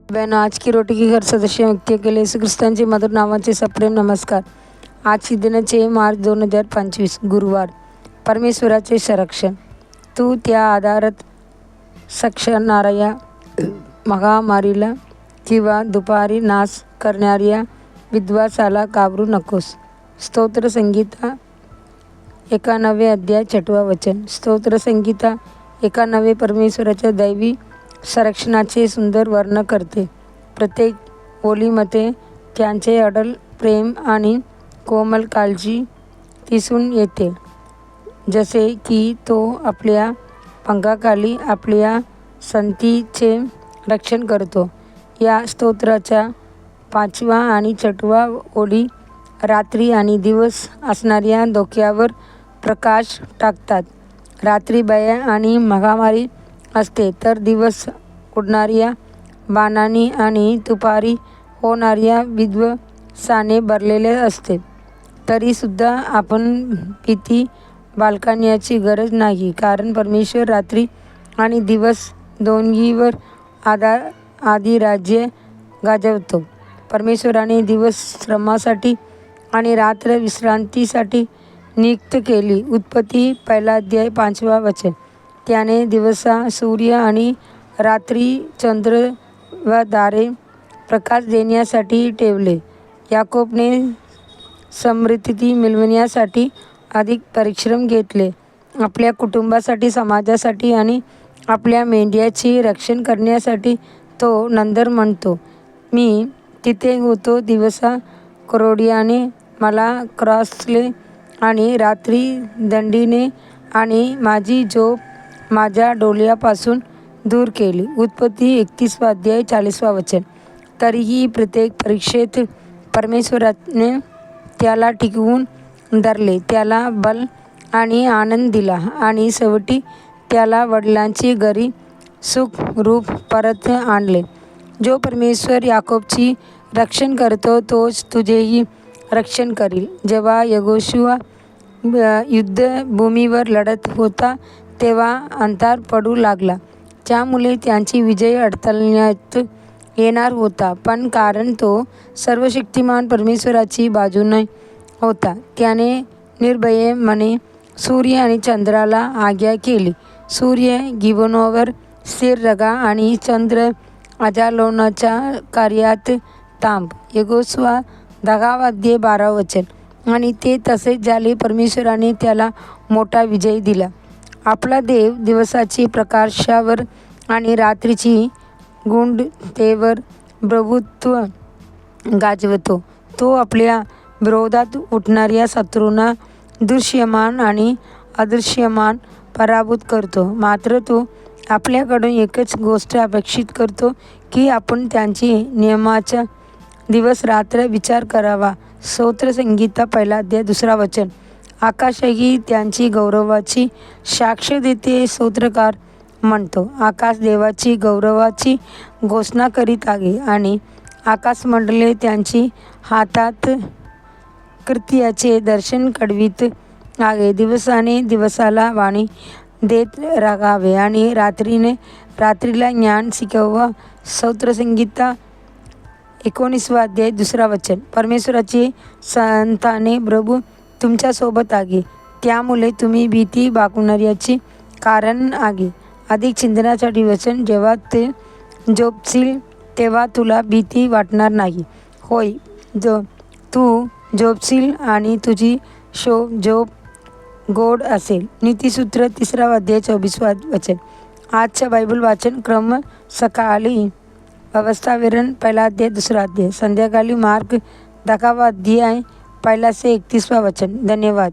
बहनों, आज की रोटी की घर सदस्य व्यक्ती के लिए यीशु ख्रिस्तांचे मधुर नावाचे सप्रेम नमस्कार. आजची दिन 6 मार्च 2025 गुरुवार. परमेश्वराचे संरक्षण. तू त्या आधारात सक्षणाऱ्या महामारीला किंवा दुपारी नाश करणाऱ्या विध्वंसाला घाबरू नकोस. स्तोत्र संहिता 91 अध्याय 6 वचन. स्तोत्र संहिता 91 परमेश्वराच्या दैवी संरक्षणाचे सुंदर वर्णन करते. प्रत्येक ओळीमध्ये त्यांचे अढळ प्रेम आणि कोमल काळजी दिसून येते, जसे की तो आपल्या पंखाखाली आपल्या संततीचे रक्षण करतो. या स्तोत्राच्या 5 आणि 6 ओळी रात्री आणि दिवस असणाऱ्या धोक्यावर प्रकाश टाकतात. रात्री भय आणि महामारी असते, तर दिवस उडणाऱ्या बाणांनी आणि दुपारी होणाऱ्या विध्वंसाने भरलेले असते. तरीसुद्धा आपण भीती बाळगण्याची गरज नाही, कारण परमेश्वर रात्री आणि दिवस दोन्हीवर अधिराज्य गाजवतो. परमेश्वराने दिवस श्रमासाठी आणि रात्र विश्रांतीसाठी नियुक्त केली. उत्पत्ती 1 अध्याय 5 वचन. त्याने दिवसा सूर्य आणि रात्री चंद्र व तारे प्रकाश देण्यासाठी ठेवले. याकोबने समृद्धी मिळवण्यासाठी अधिक परिश्रम घेतले. आपल्या कुटुंबासाठी, समाजासाठी आणि आपल्या मेंढ्याचे रक्षण करण्यासाठी तो नंतर म्हणतो, मी तिथे होतो दिवसा करोड्याने मला क्रसले आणि रात्री दंडीने आणि माझी झोप माझ्या डोळ्यापासून दूर केली. उत्पत्ती 31 अध्याय 40 वचन. तरीही प्रत्येक परीक्षेत परमेश्वराने त्याला टिकवून धरले, त्याला बल आणि आनंद दिला आणि शेवटी त्याला वडिलांची घरी सुखरूप परत आणले. जो परमेश्वर याकोबची रक्षण करतो, तोच तुझेही रक्षण करील. जेव्हा यहोशुआ युद्धभूमीवर लढत होता, तेव्हा अंधार पडू लागला, ज्यामुळे त्यांची विजय अडथळ्यात येणार होता. पण कारण तो सर्वशक्तिमान परमेश्वराची बाजूने होता, त्याने निर्भयपणे सूर्य आणि चंद्राला आज्ञा केली, सूर्य गिबोनवर स्थिर राहा आणि चंद्र अजालोनच्या कार्यात थांब. यहोशुआ 10 अध्याय 12 वचन. आणि ते तसेच झाले. परमेश्वराने त्याला मोठा विजय दिला. आपला देव दिवसाची प्रकाशावर आणि रात्रीची गूढतेवर प्रभुत्व गाजवतो. तो आपल्या विरोधात उठणाऱ्या शत्रूंना दृश्यमान आणि अदृश्यमान पराभूत करतो. मात्र तो आपल्याकडून एकच गोष्ट अपेक्षित करतो की आपण त्यांची नियमाचा दिवस रात्र विचार करावा. स्तोत्र संहिता 1 अध्याय 2 वचन. आकाशही त्यांची गौरवाची साक्ष देते. स्तोत्रकार म्हणतो, आकाश देवाची गौरवाची घोषणा करीत आहे आणि आकाशमंडळे त्यांची हातात कृत्याचे दर्शन घडवीत आहे. दिवसाने दिवसाला वाणी देत राहावे आणि रात्रीने रात्रीला ज्ञान शिकवा. स्तोत्र संहिता 19 अध्याय 2 वचन. परमेश्वराचे संताने, प्रभू तुमच्यासोबत आहे, त्यामुळे तुम्ही भीती बाळगण्याचे कारण आहे. अधिक चिंतनासाठी वचन. जेव्हा ते झोपशील तेव्हा तुला भीती वाटणार नाही. होय, तू झोपशील आणि तुझी झोप गोड असेल. नीतिसूत्र 3 अध्याय 24 वचन. आजच्या बायबल वाचन क्रम. सकाळी व्यवस्थाविवरण 1 अध्याय 2 अध्याय. संध्याकाळी मार्क 10 अध्याय 1 से 31 वचन. धन्यवाद.